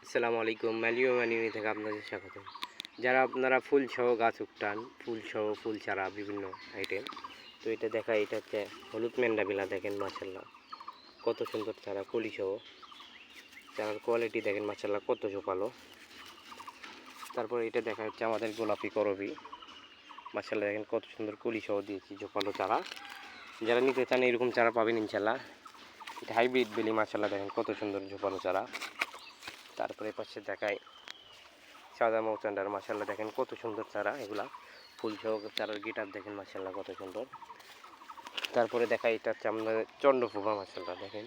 আসসালামু আলাইকুম। ম্যালিও ম্যানিউনি থেকে আপনাদের স্বাগত। যারা আপনারা ফুল সহ গাছ উঠান, ফুল সহ ফুল চারা বিভিন্ন আইটেম, তো এটা দেখা, এটা হচ্ছে হলুদ ম্যান্ডাবিলা। দেখেন মাশাল্লাহ কত সুন্দর চারা, কলি সহ চারার কোয়ালিটি দেখেন মাশাল্লাহ কত ঝোপালো। তারপর এটা দেখা যাচ্ছে আমাদের গোলাপি করবি, মাশাল্লাহ দেখেন কত সুন্দর কলি সহ দিয়েছি ঝোপালো চারা। যারা নিতে চান এরকম চারা পাবেন ইনশাল্লাহ। এটা হাইব্রিড বেলি, মাশাল্লাহ দেখেন কত সুন্দর ঝোপালো চারা। তারপরে পাশে দেখায় সাদা মৌচান্ডার, মাশাল্লাহ দেখেন কত সুন্দর চারা, এগুলা ফুল সহ চারার গিটার দেখেন মাশাল্লাহ কত সুন্দর। তারপরে দেখা এটা হচ্ছে আমাদের চন্দ্রপ্রভা, মাশাল্লাহ দেখেন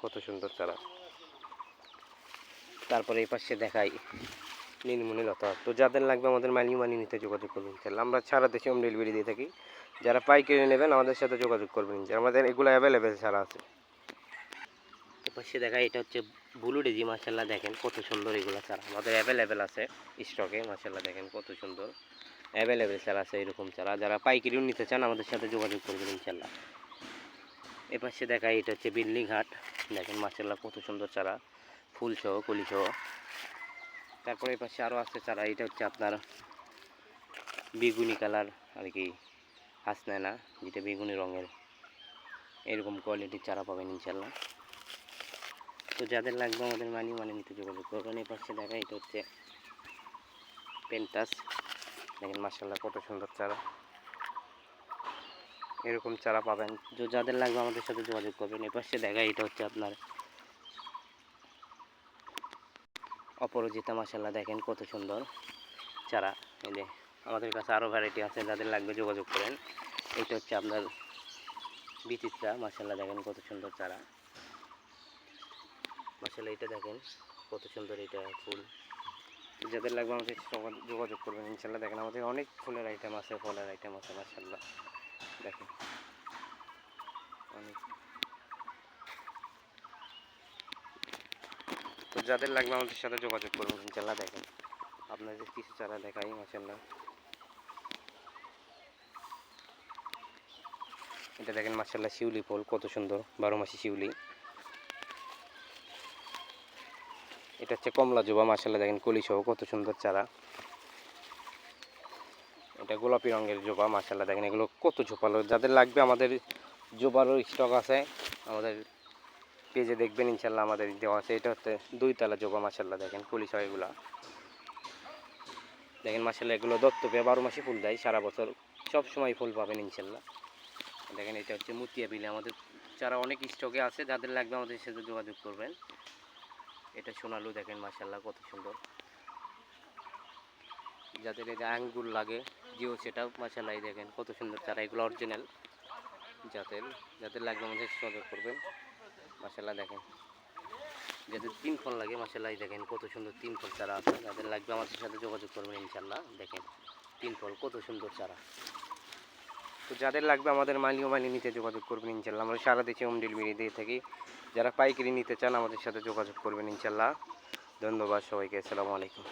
কত সুন্দর চারা। তারপরে এই পাশে দেখাই নীলমণি লতা। তো যাদের লাগবে আমাদের মানি নিতে যোগাযোগ করবেন ইনশাল্লাহ। আমরা সারা দেশে হোম ডেলিভারি দিয়ে থাকি। যারা পাইকারি নেবেন আমাদের সাথে যোগাযোগ করবেন ইনশাল্লাহ, আমাদের এগুলো অ্যাভেলেবেল চারা আছে। পাশে দেখা এটা হচ্ছে ব্লু ডেজি, মাশাল্লাহ দেখেন কত সুন্দর এগুলো চারা আমাদের অ্যাভেলেবেল আছে স্টকে, মাশাল্লাহ দেখেন কত সুন্দর অ্যাভেলেবেল চারা আছে এরকম চারা। যারা পাইকারিও নিতে চান আমাদের সাথে যোগাযোগ করবেন ইনশাল্লাহ। এপাশে দেখা এটা হচ্ছে বিল্লি ঘাট, দেখেন মাশাল্লাহ কত সুন্দর চারা, ফুল সহ কলি সহ। তারপরে এপাশে আরও আছে চারা, এটা হচ্ছে আপনার বেগুনি কালার আর কি, হাসনায়না, যেটা বেগুনি রঙের, এরকম কোয়ালিটির চারা পাবেন ইনশাল্লাহ। তো যাদের লাগবে আমাদের মানি নিতে যোগাযোগ করবেন। এই পাশে দেখা এটা হচ্ছে পেন্টাস, দেখেন মাশাল্লাহ কত সুন্দর চারা, এরকম চারা পাবেন। যাদের লাগবে আমাদের সাথে যোগাযোগ করবেন। এই পাশে দেখা এটা হচ্ছে আপনার অপরাজিতা, মাশাল্লাহ দেখেন কত সুন্দর চারা। এই যে আমাদের কাছে আরও ভ্যারাইটি আছে, যাদের লাগবে যোগাযোগ করেন। এটা হচ্ছে আপনার বিচিত্রা, মাশাল্লাহ দেখেন কত সুন্দর চারা, মাশাল্লাহ এটা দেখেন কত সুন্দর এটা ফুল। যাদের লাগবে আমাদের যোগাযোগ করবেন ইনশাল্লাহ। দেখেন আমাদের অনেক ফুলের আইটেম আছে, ফলের আইটেম আছে, মাশাল্লাহ দেখেন অনেক। তো যাদের লাগবে আমাদের সাথে যোগাযোগ করবেন ইনশাল্লাহ। দেখেন আপনাদের কিছু চারা দেখাই, মাশাল্লাহ এটা দেখেন মাশাল্লাহ শিউলি ফুল কত সুন্দর, 12 মাসি শিউলি। এটা হচ্ছে কমলা জবা, মাশাল্লাহ দেখেন কলি সহ কত সুন্দর চারা। এটা গোলাপি রঙের জবা, মাশাল্লাহ দেখেন এগুলো কত ঝোপালো। যাদের লাগবে আমাদের জবারও স্টক আছে, আমাদের পেজে দেখবেন ইনশাল্লাহ আমাদের দেওয়া আছে। এটা হচ্ছে 2 তলা জবা, মাশাল্লাহ দেখেন কলি সহ এগুলা দেখেন মাশাল্লাহ। এগুলো দত্ত পেয়ে 12 মাসে ফুল দেয়, সারা বছর সব সময় ফুল পাবেন ইনশাল্লাহ। দেখেন এটা হচ্ছে মুতিয়া বিলে, আমাদের চারা অনেক স্টকে আছে, যাদের লাগবে আমাদের সাথে যোগাযোগ করবেন। এটা সোনালু, দেখেন মাশাল্লাহ কত সুন্দর। যাদের এই যে আঙ্গুর লাগে জিও সেটাও, মাশাল্লাহ দেখেন কত সুন্দর চারা, এগুলো অরিজিনাল জাতের। যাদের লাগবে আমাদের যোগাযোগ করবেন মাশাল্লাহ। দেখেন যাদের 3 ফল লাগে, মাশাল্লাহ দেখেন কত সুন্দর 3 ফল চারা আছে, যাদের লাগবে আমাদের সাথে যোগাযোগ করবেন ইনশাল্লাহ। দেখেন 3 ফল কত সুন্দর চারা। তো যাদের লাগবে আমাদের মানি নিতে যোগাযোগ করবেন ইনশাল্লাহ। আমরা সারা দেশে হোম ডেলিভারি দিয়ে থাকি। যারা পাইকারি নিতে চান আমাদের সাথে যোগাযোগ করবেন ইনশাল্লাহ। ধন্যবাদ সবাইকে, আসসালামু আলাইকুম।